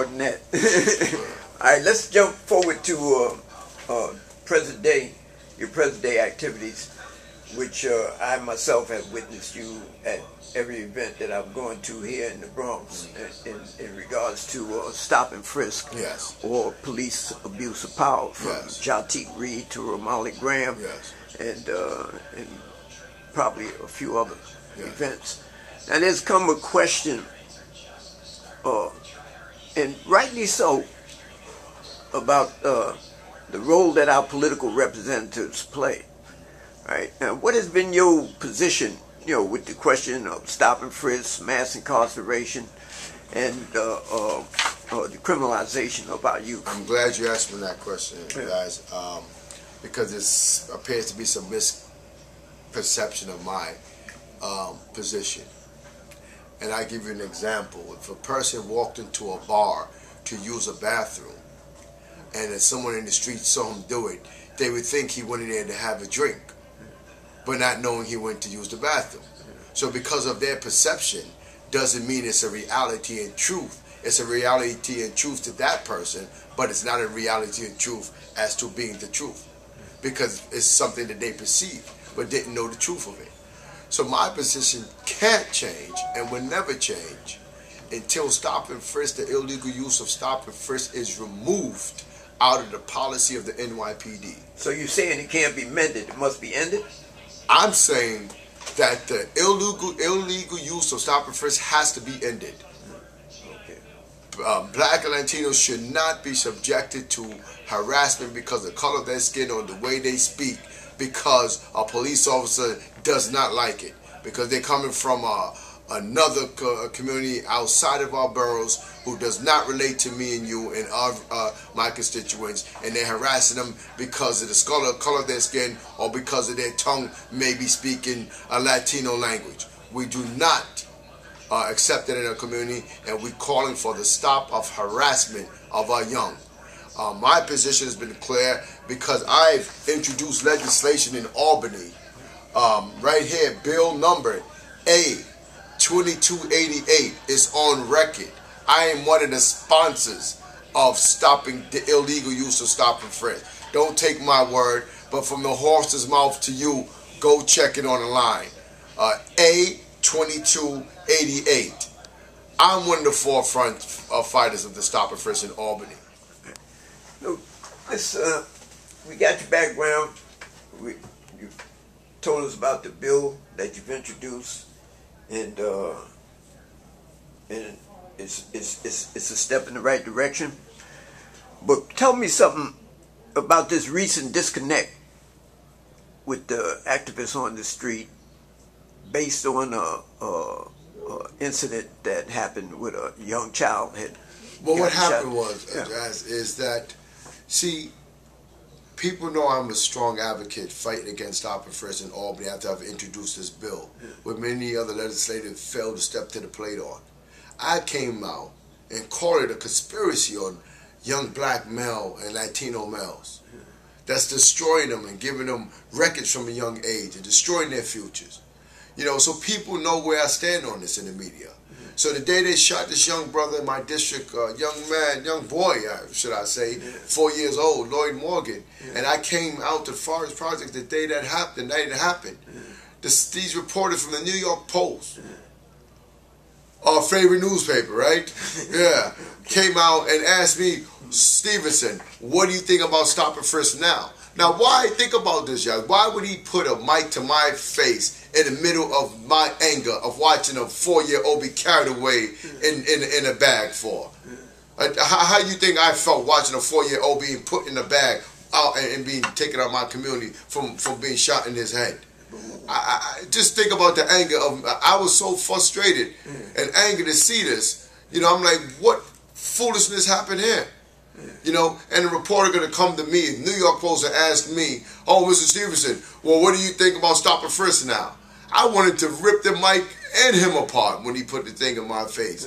more than that. All right, let's jump forward to present day, your present day activities, which I myself have witnessed you at every event that I'm going to here in the Bronx in regards to stop and frisk, yes, or police abuse of power, from yes, Jatik Reed to Romali Graham, yes, and probably a few other yes, events. Now there's come a question, and rightly so, about the role that our political representatives play. Right now, what has been your position, with the question of stop and frisk, mass incarceration, and the criminalization of our youth? I'm glad you asked me that question, guys, because it appears to be some misperception of my position. And I give you an example. If a person walked into a bar to use a bathroom, and if someone in the street saw him do it, they would think he went in there to have a drink, but not knowing he went to use the bathroom. So because of their perception, doesn't mean it's a reality and truth. It's a reality and truth to that person, but it's not a reality and truth as to being the truth, because it's something that they perceived but didn't know the truth of it. So my position can't change and will never change until stop and frisk, the illegal use of stop and frisk, is removed out of the policy of the NYPD. So you're saying it can't be mended, it must be ended? I'm saying that the illegal use of stop and frisk has to be ended. Okay. Black and Latinos should not be subjected to harassment because of the color of their skin or the way they speak, because a police officer does not like it, because they're coming from another community outside of our boroughs who does not relate to me and you and my constituents, and they're harassing them because of the color of their skin or because of their tongue maybe speaking a Latino language. We do not accept it in our community, and we're calling for the stop of harassment of our young. My position has been clear because I've introduced legislation in Albany, right here, bill number A2288 is on record. I am one of the sponsors of stopping the illegal use of stop and frisk. Don't take my word, but from the horse's mouth to you, go check it on the line. A2288. I'm one of the forefront fighters of the stop and frisk in Albany. Look, we got your background. You told us about the bill that you've introduced, and it's a step in the right direction. But tell me something about this recent disconnect with the activists on the street, based on a incident that happened with a young child. Well, what happened was, is that, see, people know I'm a strong advocate fighting against stop and frisk in Albany after I've introduced this bill, where many other legislators failed to step to the plate on. I came out and called it a conspiracy on young black male and Latino males that's destroying them and giving them records from a young age and destroying their futures. So people know where I stand on this in the media. So the day they shot this young brother in my district, young boy, should I say, 4 years old, Lloyd Morgan, and I came out to Forest Projects the day that happened, the night it happened. These reporters from the New York Post, our favorite newspaper, right? Yeah, came out and asked me, Stevenson, what do you think about stop and frisk now? Now, why think about this, y'all? Why would he put a mic to my face in the middle of my anger of watching a 4-year-old be carried away in a bag for? How you think I felt watching a 4-year-old being put in a bag out and being taken out of my community from being shot in his head? I just think about the anger of. I was so frustrated and angry to see this. I'm like, what foolishness happened here? And the reporter going to come to me, New York Post, and ask me, oh, Mr. Stevenson, well, what do you think about stop and frisk now? I wanted to rip the mic and him apart when he put the thing in my face.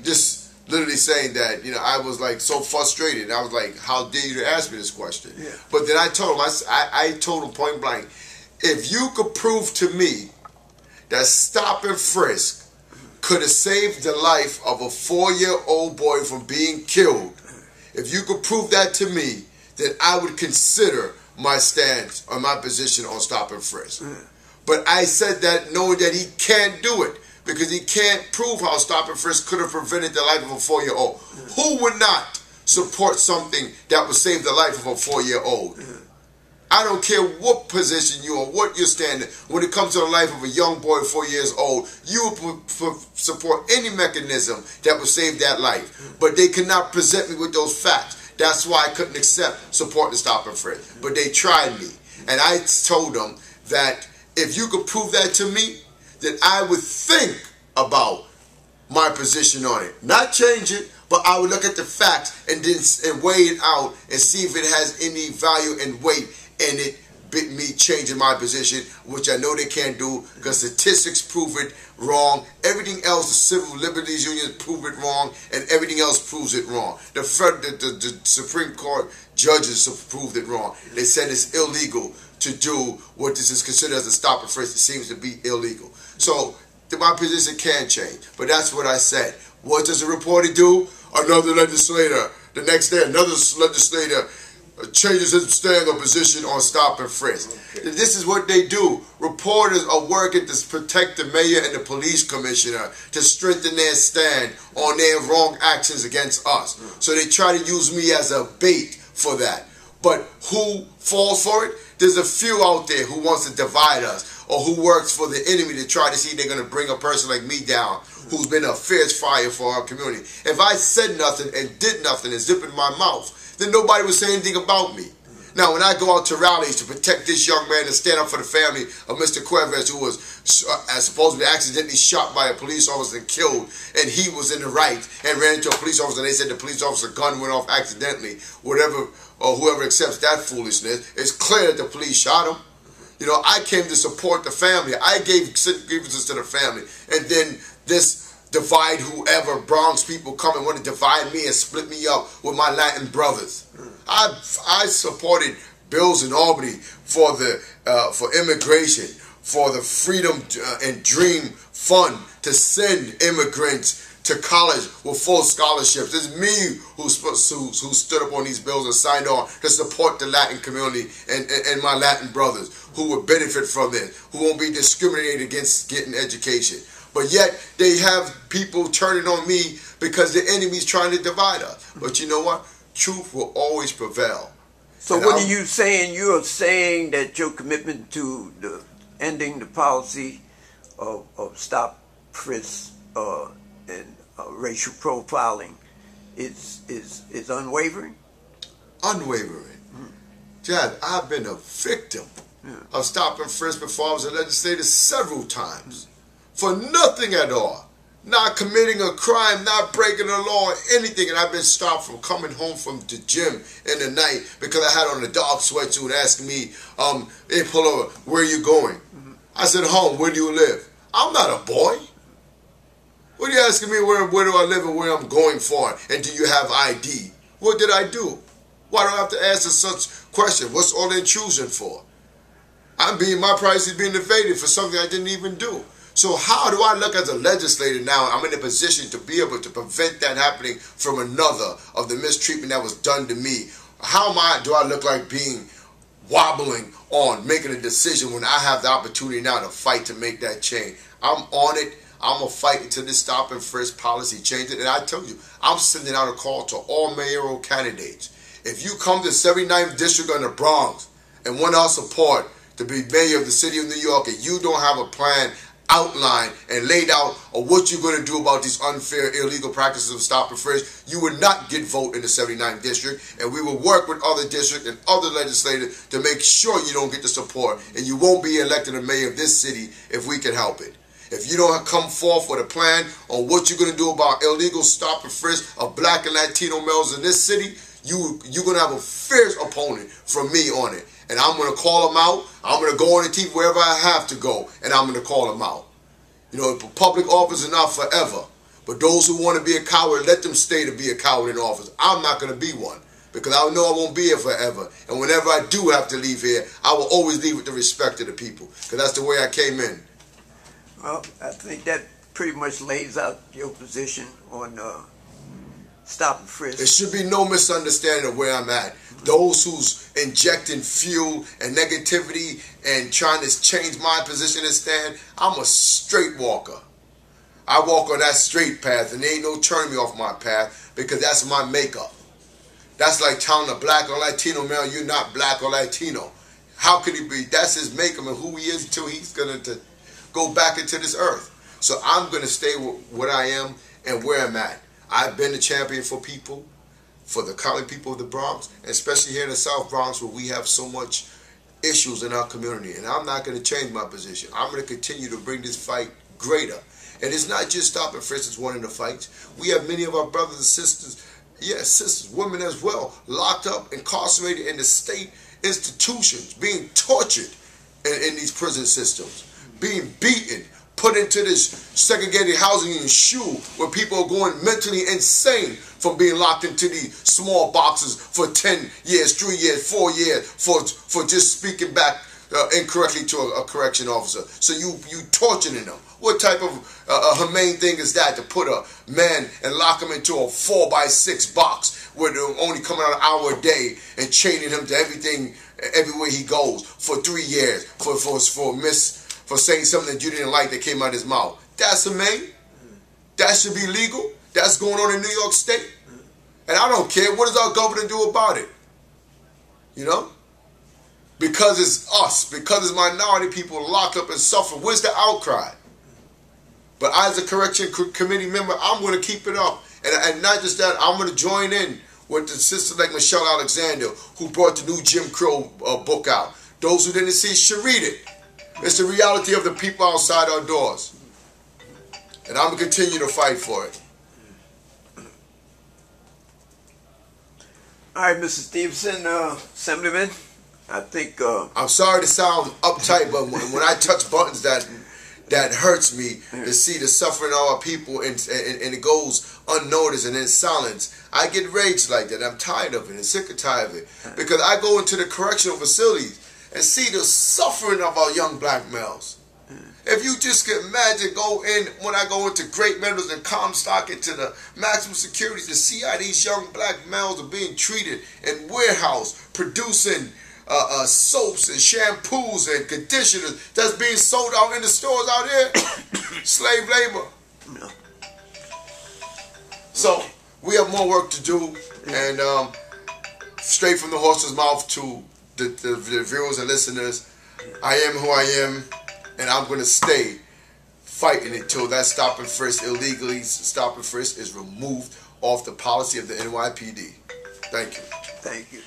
Just literally saying that, I was like so frustrated. I was like, how dare you to ask me this question? Yeah. But then I told him, I told him point blank, if you could prove to me that stop and frisk could have saved the life of a 4-year-old boy from being killed, if you could prove that to me, then I would consider my stance or my position on stop and frisk. But I said that knowing that he can't do it, because he can't prove how stop and frisk could have prevented the life of a 4-year-old. Who would not support something that would save the life of a 4-year-old? I don't care what position you're on, what you're standing. When it comes to the life of a young boy 4 years old, you will support any mechanism that will save that life. But they cannot present me with those facts. That's why I couldn't accept supporting stop and frisk. But they tried me. And I told them that if you could prove that to me, then I would think about my position on it. Not change it, but I would look at the facts and then weigh it out and see if it has any value and weight in it, me changing my position, which I know they can't do because statistics prove it wrong. Everything else, the civil liberties unions prove it wrong, and everything else proves it wrong. The Supreme Court judges have proved it wrong. They said it's illegal to do what this is considered as a stop and frisk. It seems to be illegal. So my position can change, but that's what I said. What does the reporter do? Another legislator. The next day, another legislator changes his stand or position on stop and frisk. Okay. This is what they do. Reporters are working to protect the mayor and the police commissioner to strengthen their stand on their wrong actions against us. So they try to use me as a bait for that. But who falls for it? There's a few out there who wants to divide us, or who works for the enemy to try to see if they're going to bring a person like me down, who's been a fierce fire for our community. If I said nothing and did nothing and zip in my mouth, then nobody would say anything about me. Now, when I go out to rallies to protect this young man and stand up for the family of Mr. Cuevas, who was supposedly accidentally shot by a police officer and killed, and he was in the right and ran into a police officer, and they said the police officer's gun went off accidentally, whatever, or whoever accepts that foolishness, it's clear that the police shot him. You know, I came to support the family. I gave grievances to the family, and then this divide whoever, Bronx people come and want to divide me and split me up with my Latin brothers. I supported bills in Albany for immigration, for the Freedom and Dream Fund to send immigrants to college with full scholarships. It's me who stood up on these bills and signed on to support the Latin community and my Latin brothers who would benefit from this, who won't be discriminated against getting education. But yet they have people turning on me because the enemy's trying to divide us. But you know what? Truth will always prevail. So and what are you saying? You're saying that your commitment to ending the policy of stop frisk and racial profiling is unwavering? Unwavering. Chad, I've been a victim of stop and frisk before I was a legislator several times. For nothing at all. Not committing a crime, not breaking the law or anything. And I've been stopped from coming home from the gym in the night because I had on a dark sweatsuit asking me, hey, pull over, where are you going? I said, home, where do you live? I'm not a boy. What are you asking me where do I live and where I'm going for? And do you have ID? What did I do? Why do I have to answer such questions? What's all the intrusion for? My privacy is being invaded for something I didn't even do. So how do I look as a legislator now? I'm in a position to be able to prevent that happening from another of the mistreatment that was done to me. How do I look like being wobbling on making a decision when I have the opportunity now to fight to make that change? I'm on it. I'm going to fight until this stop and frisk policy changes. And I tell you, I'm sending out a call to all mayoral candidates. If you come to 79th District in the Bronx and want our support to be mayor of the city of New York and you don't have a plan outlined and laid out of what you're going to do about these unfair, illegal practices of stop and frisk, you would not get vote in the 79th District, and we will work with other districts and other legislators to make sure you don't get the support, and you won't be elected a mayor of this city if we can help it. If you don't come forth with a plan on what you're going to do about illegal stop and frisk of black and Latino males in this city, you're going to have a fierce opponent from me on it. And I'm going to call them out. I'm going to go on the TV wherever I have to go, and I'm going to call them out. You know, public office is not forever. But those who want to be a coward, let them stay to be a coward in office. I'm not going to be one because I know I won't be here forever. And whenever I do have to leave here, I will always leave with the respect of the people because that's the way I came in. Well, I think that pretty much lays out your position on Stop and Frisk. There should be no misunderstanding of where I'm at. Those who's injecting fuel and negativity and trying to change my position and stand, I'm a straight walker. I walk on that straight path, and there ain't no turning me off my path, because that's my makeup. That's like telling a black or Latino male, you're not black or Latino. How could he be? That's his makeup and who he is until he's going to go back into this earth. So I'm going to stay what I am and where I'm at. I've been the champion for people, for the colored people of the Bronx, and especially here in the South Bronx, where we have so much issues in our community. And I'm not going to change my position. I'm going to continue to bring this fight greater. And it's not just Stop and Frisk that's winning the fights. We have many of our brothers and sisters, yes, sisters, women as well, locked up, incarcerated in the state institutions, being tortured in these prison systems, being beaten, put into this segregated housing in SHU, where people are going mentally insane from being locked into these small boxes for 10 years, 3 years, 4 years for just speaking back incorrectly to a correction officer. So you torturing them. What type of humane thing is that, to put a man and lock him into a 4x6 box where they're only coming out an hour a day and chaining him to everything, everywhere he goes for 3 years for saying something that you didn't like that came out of his mouth? That's humane. That should be legal. That's going on in New York State. And I don't care. What does our governor do about it? You know? Because it's us, because it's minority people locked up and suffer. Where's the outcry? But as a correction committee member, I'm going to keep it up. And not just that, I'm going to join in with the sister like Michelle Alexander, who brought the new Jim Crow book out. Those who didn't see it should read it. It's the reality of the people outside our doors. And I'm going to continue to fight for it. All right, Mr. Stevenson, Assemblyman, I think... I'm sorry to sound uptight, but when I touch buttons that hurts me to see the suffering of our people and it goes unnoticed and in silence, I get rage like that. I'm tired of it and sick and tired of it. Because I go into the correctional facilities and see the suffering of our young black males. If you just can imagine, when I go into Great Meadows and Comstock, into the maximum security, to see how these young black males are being treated in warehouse, producing soaps and shampoos and conditioners that's being sold out in the stores out here. Slave labor. No. So we have more work to do, and straight from the horse's mouth to the viewers and listeners, I am who I am, and I'm going to stay fighting until that Stop and Frisk, illegally Stop and Frisk, is removed off the policy of the NYPD. Thank you. Thank you.